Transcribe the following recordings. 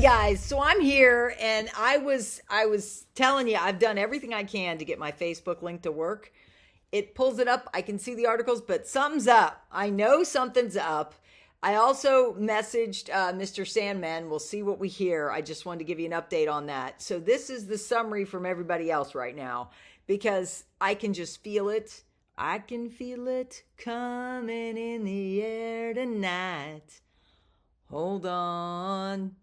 guys, so I'm here and I was telling you I've done everything I can to get my Facebook link to work. It pulls it up. I can see the articles, but something's up. I know something's up. I also messaged Mr. Sandman. We'll see what we hear. I just wanted to give you an update on that. So this is the summary from everybody else right now because I can just feel it. I can feel it coming in the air tonight. Hold on.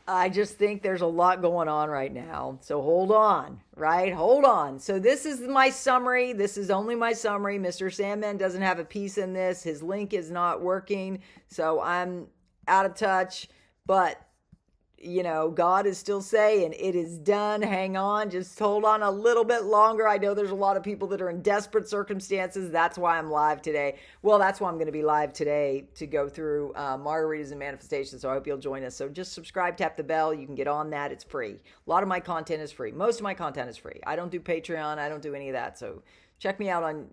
I just think there's a lot going on right now. So hold on, right? Hold on. So this is my summary. This is only my summary. Mr. Sandman doesn't have a piece in this. His link is not working. So I'm out of touch. But, you know, God is still saying it is done. Hang on. Just hold on a little bit longer. I know there's a lot of people that are in desperate circumstances. That's why I'm live today. Well, that's why I'm going to be live today to go through margaritas and manifestations. So I hope you'll join us. So just subscribe, tap the bell. You can get on that. It's free. A lot of my content is free. Most of my content is free. I don't do Patreon. I don't do any of that. So check me out on,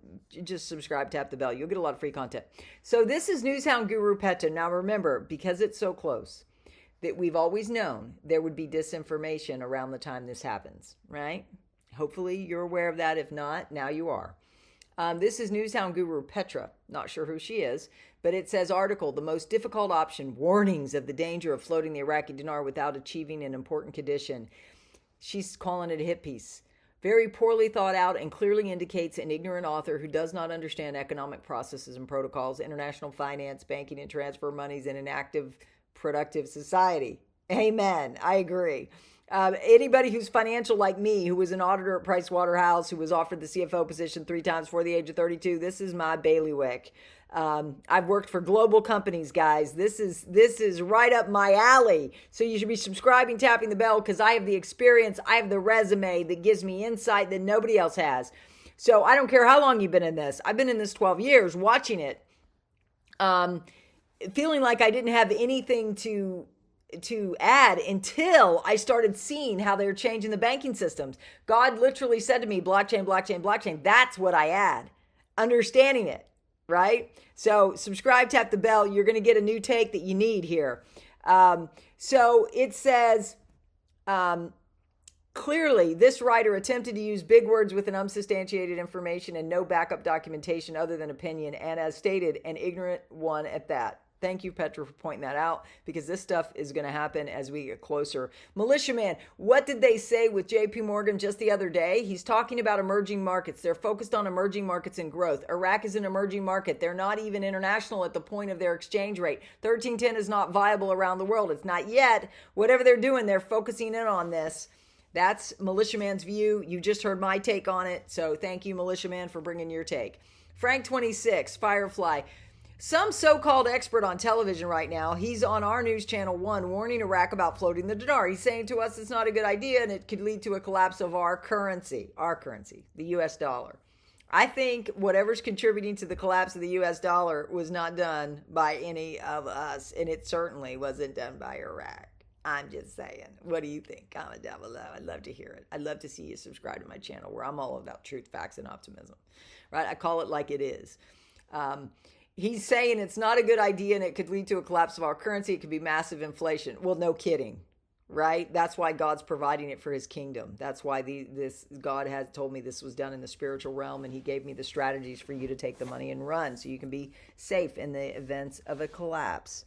just subscribe, tap the bell. You'll get a lot of free content. So this is Newshound Guru Petra. Now remember, because it's so close, that we've always known there would be disinformation around the time this happens, right? Hopefully you're aware of that. If not, now you are. This is Newshound Guru Petra. Not sure who she is, but it says article, the most difficult option, warnings of the danger of floating the Iraqi dinar without achieving an important condition. She's calling it a hit piece. Very poorly thought out and clearly indicates an ignorant author who does not understand economic processes and protocols, international finance, banking and transfer monies in an active productive society. Amen. I agree. Anybody who's financial like me, who was an auditor at Price Waterhouse, who was offered the CFO position 3 times before the age of 32, this is my bailiwick. I've worked for global companies, guys. This is right up my alley. So you should be subscribing, tapping the bell, because I have the experience, I have the resume that gives me insight that nobody else has. So I don't care how long you've been in this. I've been in this 12 years watching it. Feeling like I didn't have anything to add until I started seeing how they're changing the banking systems. God literally said to me, blockchain, blockchain, blockchain. That's what I add. Understanding it, right? So subscribe, tap the bell. You're going to get a new take that you need here. So it says, clearly, this writer attempted to use big words with an unsubstantiated information and no backup documentation other than opinion, and as stated, an ignorant one at that. Thank you, Petra, for pointing that out, because this stuff is going to happen as we get closer. Militiaman, what did they say with JP Morgan just the other day? He's talking about emerging markets. They're focused on emerging markets and growth. Iraq is an emerging market. They're not even international at the point of their exchange rate. 1310 is not viable around the world. It's not yet. Whatever they're doing, they're focusing in on this. That's Militiaman's view. You just heard my take on it. So thank you, Militiaman, for bringing your take. Frank26, Firefly. Some so-called expert on television right now, he's on our news channel 1 warning Iraq about floating the dinar. He's saying to us it's not a good idea and it could lead to a collapse of our currency, the US dollar. I think whatever's contributing to the collapse of the US dollar was not done by any of us, and it certainly wasn't done by Iraq. I'm just saying. What do you think? Comment down below. I'd love to hear it. I'd love to see you subscribe to my channel where I'm all about truth, facts, and optimism. Right? I call it like it is. He's saying it's not a good idea and it could lead to a collapse of our currency. It could be massive inflation. Well, no kidding, right? That's why God's providing it for his kingdom. That's why God has told me this was done in the spiritual realm, and he gave me the strategies for you to take the money and run so you can be safe in the events of a collapse,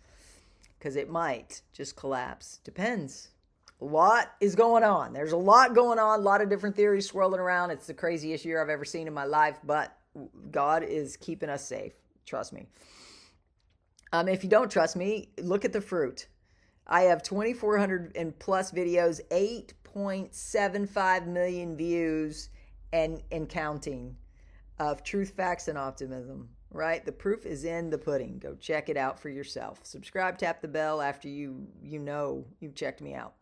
because it might just collapse. Depends. A lot is going on. There's a lot going on, a lot of different theories swirling around. It's the craziest year I've ever seen in my life, but God is keeping us safe. Trust me. If you don't trust me, look at the fruit. I have 2,400 and plus videos, 8.75 million views and counting of truth, facts, and optimism, right? The proof is in the pudding. Go check it out for yourself. Subscribe, tap the bell after you know you've checked me out.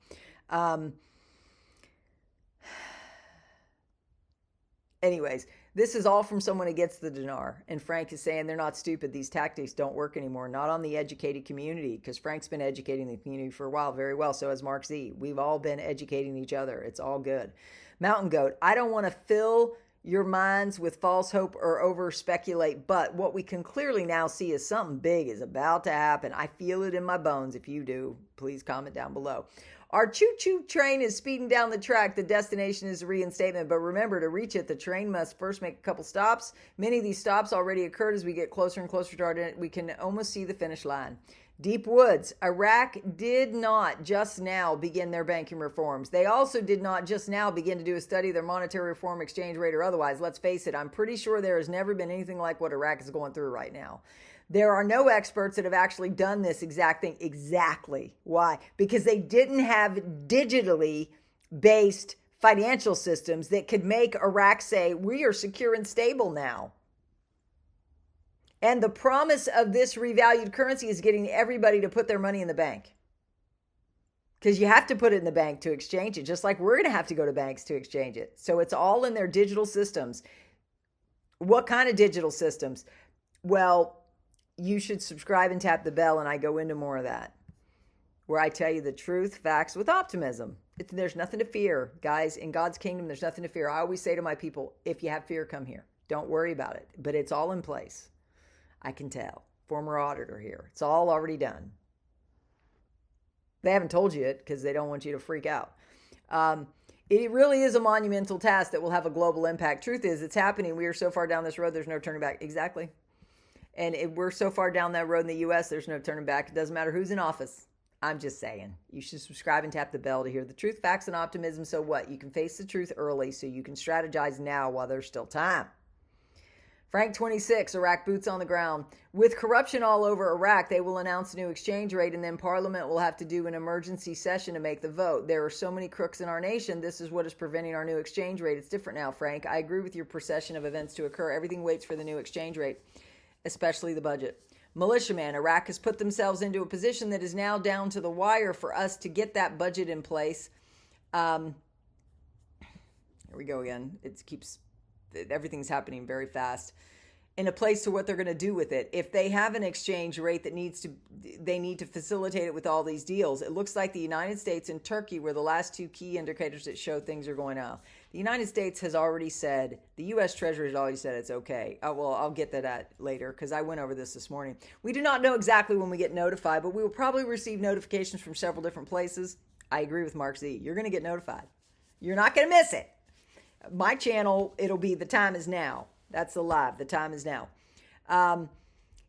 Anyways, this is all from someone who gets the dinar. And Frank is saying they're not stupid. These tactics don't work anymore. Not on the educated community, because Frank's been educating the community for a while very well. So has Mark Z. We've all been educating each other. It's all good. Mountain Goat, I don't want to fill your minds with false hope or over speculate. But what we can clearly now see is something big is about to happen. I feel it in my bones. If you do, please comment down below. Our choo-choo train is speeding down the track. The destination is reinstatement. But remember, to reach it, the train must first make a couple stops. Many of these stops already occurred as we get closer and closer to our... We can almost see the finish line. Deep woods. Iraq did not just now begin their banking reforms. They also did not just now begin to do a study of their monetary reform, exchange rate, or otherwise. Let's face it, I'm pretty sure there has never been anything like what Iraq is going through right now. There are no experts that have actually done this exact thing. Exactly. Why? Because they didn't have digitally based financial systems that could make Iraq say, we are secure and stable now. And the promise of this revalued currency is getting everybody to put their money in the bank. Because you have to put it in the bank to exchange it, just like we're going to have to go to banks to exchange it. So it's all in their digital systems. What kind of digital systems? Well, you should subscribe and tap the bell, and I go into more of that, where I tell you the truth, facts with optimism. There's nothing to fear, guys. In God's kingdom, there's nothing to fear. I always say to my people, if you have fear, come here. Don't worry about it. But it's all in place. I can tell. Former auditor here. It's all already done. They haven't told you it because they don't want you to freak out. It really is a monumental task that will have a global impact. Truth is, it's happening. We are so far down this road, there's no turning back. Exactly. And we're so far down that road in the U.S., there's no turning back. It doesn't matter who's in office. I'm just saying. You should subscribe and tap the bell to hear the truth, facts, and optimism. So what? You can face the truth early so you can strategize now while there's still time. Frank 26, Iraq boots on the ground. With corruption all over Iraq, they will announce a new exchange rate, and then Parliament will have to do an emergency session to make the vote. There are so many crooks in our nation. This is what is preventing our new exchange rate. It's different now, Frank. I agree with your procession of events to occur. Everything waits for the new exchange rate, especially the budget. Militiaman, Iraq has put themselves into a position that is now down to the wire for us to get that budget in place. Here we go again. Everything's happening very fast. In a place to what they're going to do with it. If they have an exchange rate that they need to facilitate it with all these deals. It looks like the United States and Turkey were the last two key indicators that show things are going out. The United States has already said, the U.S. Treasury has already said it's okay. Well, I'll get to that later because I went over this morning. We do not know exactly when we get notified, but we will probably receive notifications from several different places. I agree with Mark Z. You're going to get notified. You're not going to miss it. My channel, it'll be The Time Is Now. That's the live. The time is now.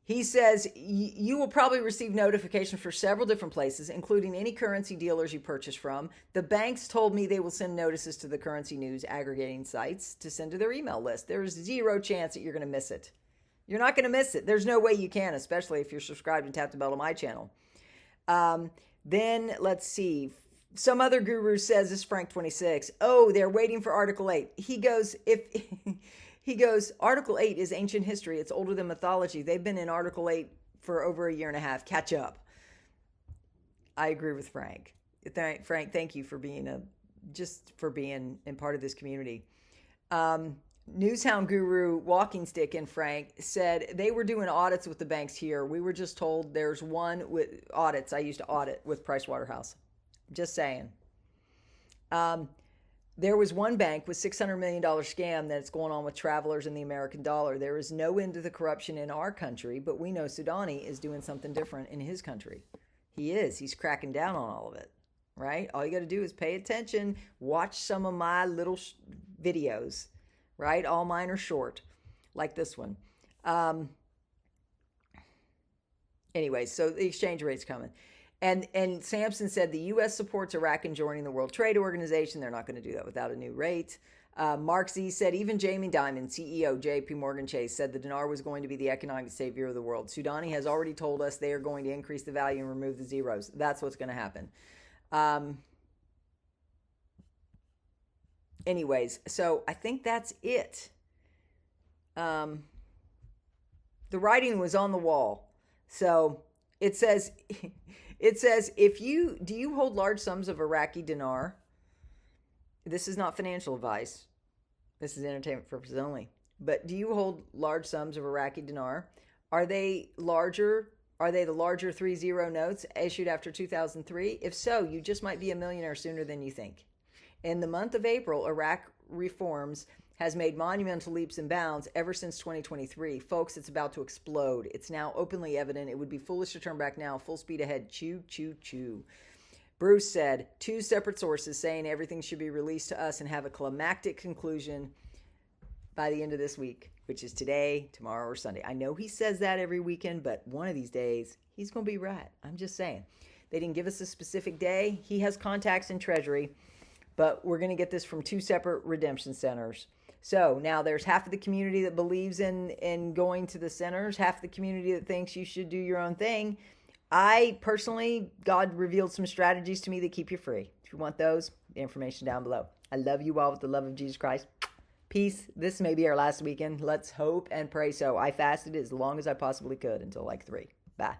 He says you will probably receive notification for several different places, including any currency dealers you purchase from. The banks told me they will send notices to the currency news aggregating sites to send to their email list. There's zero chance that you're going to miss it. You're not going to miss it. There's no way you can, especially if you're subscribed and tap the bell to my channel. Then let's see. Some other guru says, this is Frank 26. Oh, they're waiting for Article 8. He goes, Article 8 is ancient history. It's older than mythology. They've been in Article 8 for over a year and a half. Catch up. I agree with Frank. Frank, thank you for being in part of this community. Newshound guru Walking Stick and Frank said they were doing audits with the banks here. We were just told there's one with audits. I used to audit with Pricewaterhouse. Just saying. There was one bank with $600 million scam that's going on with travelers and the American dollar. There is no end to the corruption in our country, but we know Soudani is doing something different in his country. He is. He's cracking down on all of it, right? All you got to do is pay attention, watch some of my little videos, right? All mine are short, like this one. Anyway, so the exchange rate's coming. And Sampson said the U.S. supports Iraq in joining the World Trade Organization. They're not going to do that without a new rate. Mark Z said even Jamie Dimon, CEO, J.P. Morgan Chase, said the dinar was going to be the economic savior of the world. Soudani has already told us they are going to increase the value and remove the zeros. That's what's going to happen. Anyways, so I think that's it. The writing was on the wall. So it says... It says, do you hold large sums of Iraqi dinar? This is not financial advice. This is entertainment purposes only. But do you hold large sums of Iraqi dinar? Are they the larger 3-0 notes issued after 2003? If so, you just might be a millionaire sooner than you think. In the month of April, Iraq reforms has made monumental leaps and bounds ever since 2023. Folks, it's about to explode. It's now openly evident. It would be foolish to turn back now. Full speed ahead. Choo, choo, choo. Bruce said, 2 separate sources saying everything should be released to us and have a climactic conclusion by the end of this week, which is today, tomorrow, or Sunday. I know he says that every weekend, but one of these days, he's going to be right. I'm just saying. They didn't give us a specific day. He has contacts in Treasury, but we're going to get this from 2 separate redemption centers. So now there's half of the community that believes in going to the centers, half of the community that thinks you should do your own thing. I personally, God revealed some strategies to me that keep you free. If you want those, the information down below. I love you all with the love of Jesus Christ. Peace. This may be our last weekend. Let's hope and pray so. I fasted as long as I possibly could until like 3. Bye.